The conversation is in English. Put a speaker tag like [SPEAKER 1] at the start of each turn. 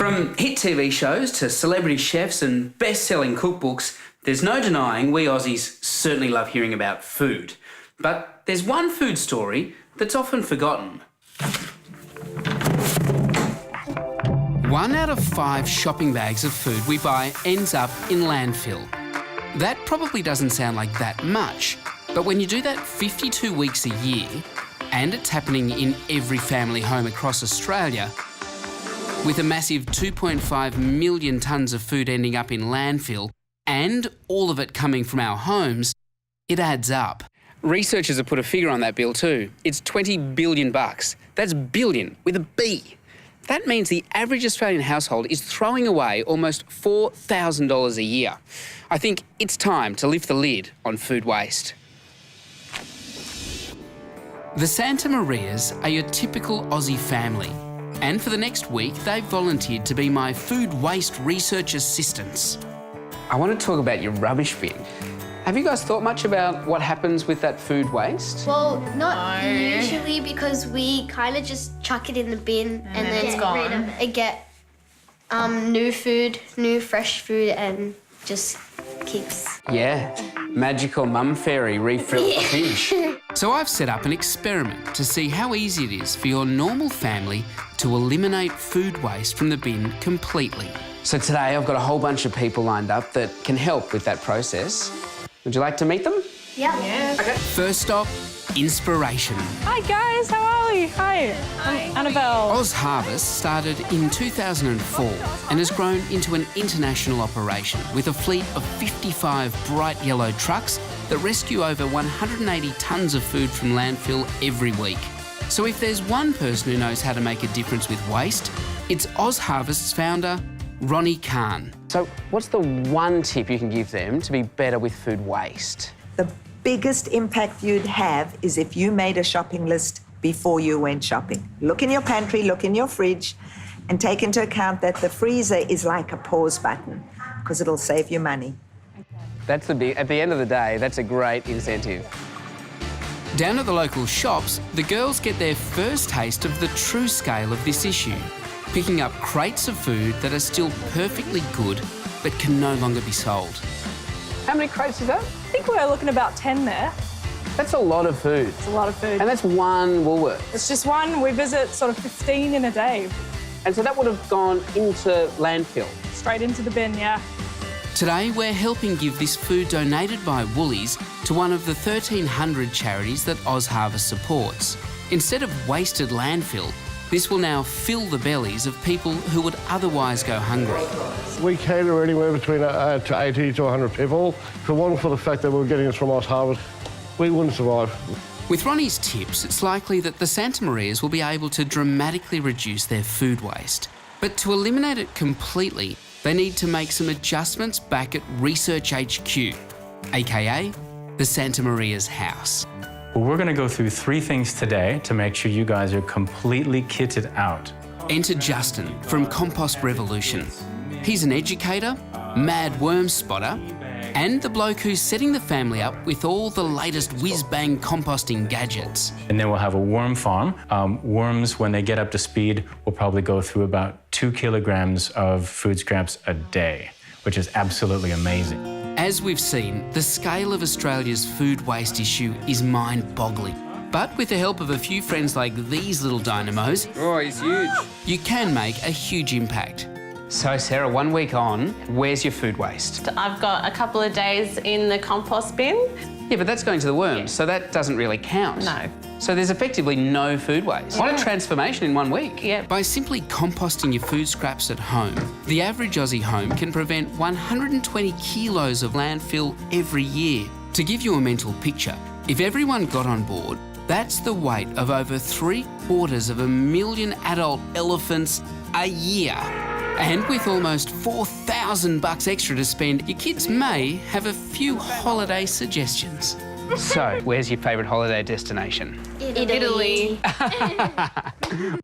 [SPEAKER 1] From hit TV shows to celebrity chefs and best-selling cookbooks, there's no denying we Aussies certainly love hearing about food. But there's one food story that's often forgotten. 1 out of 5 shopping bags of food we buy ends up in landfill. That probably doesn't sound like that much, but when you do that 52 weeks a year, and it's happening in every family home across Australia, with a massive 2.5 million tonnes of food ending up in landfill, and all of it coming from our homes, it adds up. Researchers have put a figure on that bill too. It's $20 billion. That's billion with a B. That means the average Australian household is throwing away almost $4,000 a year. I think it's time to lift the lid on food waste. The Santa Marias are your typical Aussie family. And for the next week, they've volunteered to be my food waste research assistants. I want to talk about your rubbish bin. Have you guys thought much about what happens with that food waste?
[SPEAKER 2] Well, not usually, because we kind of just chuck it in the bin and then
[SPEAKER 3] it's gone.
[SPEAKER 2] and get new food, new fresh food, and just keeps...
[SPEAKER 1] Yeah, magical mum fairy refill the fridge. So I've set up an experiment to see how easy it is for your normal family to eliminate food waste from the bin completely. So today I've got a whole bunch of people lined up that can help with that process. Would you like to meet them?
[SPEAKER 2] Yeah.
[SPEAKER 1] Okay. First stop, inspiration.
[SPEAKER 3] Hi guys, how are we? Hi, I'm Annabelle.
[SPEAKER 1] Oz Harvest started in 2004 and has grown into an international operation with a fleet of 55 bright yellow trucks that rescue over 180 tonnes of food from landfill every week. So if there's one person who knows how to make a difference with waste, it's Oz Harvest's founder, Ronnie Khan. So what's the one tip you can give them to be better with food waste?
[SPEAKER 4] The biggest impact you'd have is if you made a shopping list before you went shopping. Look in your pantry, look in your fridge, and take into account that the freezer is like a pause button, because it'll save you money.
[SPEAKER 1] That's at the end of the day, that's a great incentive. Down at the local shops, the girls get their first taste of the true scale of this issue, picking up crates of food that are still perfectly good but can no longer be sold. How many crates is that?
[SPEAKER 3] I think we're looking about 10 there.
[SPEAKER 1] That's a lot of food.
[SPEAKER 3] It's a lot of food.
[SPEAKER 1] And that's one Woolworths.
[SPEAKER 3] It's just one. We visit sort of 15 in a day.
[SPEAKER 1] And so that would have gone into landfill.
[SPEAKER 3] Straight into the bin, yeah.
[SPEAKER 1] Today, we're helping give this food donated by Woolies to one of the 1,300 charities that Oz Harvest supports. Instead of wasted landfill, this will now fill the bellies of people who would otherwise go hungry.
[SPEAKER 5] We cater anywhere between 80 to 100 people. If it wasn't for the fact that we're getting it from Oz Harvest, we wouldn't survive.
[SPEAKER 1] With Ronnie's tips, it's likely that the Santa Marias will be able to dramatically reduce their food waste. But to eliminate it completely, they need to make some adjustments back at Research HQ, aka the Santa Maria's house.
[SPEAKER 6] Well, we're going to go through 3 things today to make sure you guys are completely kitted out.
[SPEAKER 1] Enter Justin from Compost Revolution. He's an educator, mad worm spotter, and the bloke who's setting the family up with all the latest whiz-bang composting gadgets.
[SPEAKER 6] And then we'll have a worm farm. Worms, when they get up to speed, will probably go through about 2 kilograms of food scraps a day, which is absolutely amazing.
[SPEAKER 1] As we've seen, the scale of Australia's food waste issue is mind-boggling. But with the help of a few friends like these little dynamos... Oh, he's huge. You can make a huge impact. So, Sarah, 1 week on, where's your food waste?
[SPEAKER 7] I've got a couple of days in the compost bin.
[SPEAKER 1] Yeah, but that's going to the worms, so that doesn't really count.
[SPEAKER 7] No.
[SPEAKER 1] So there's effectively no food waste. What a transformation in 1 week.
[SPEAKER 7] Yeah.
[SPEAKER 1] By simply composting your food scraps at home, the average Aussie home can prevent 120 kilos of landfill every year. To give you a mental picture, if everyone got on board, that's the weight of over 750,000 adult elephants a year. And with almost $4,000 extra to spend, your kids may have a few holiday suggestions. So, where's your favourite holiday destination?
[SPEAKER 2] Italy.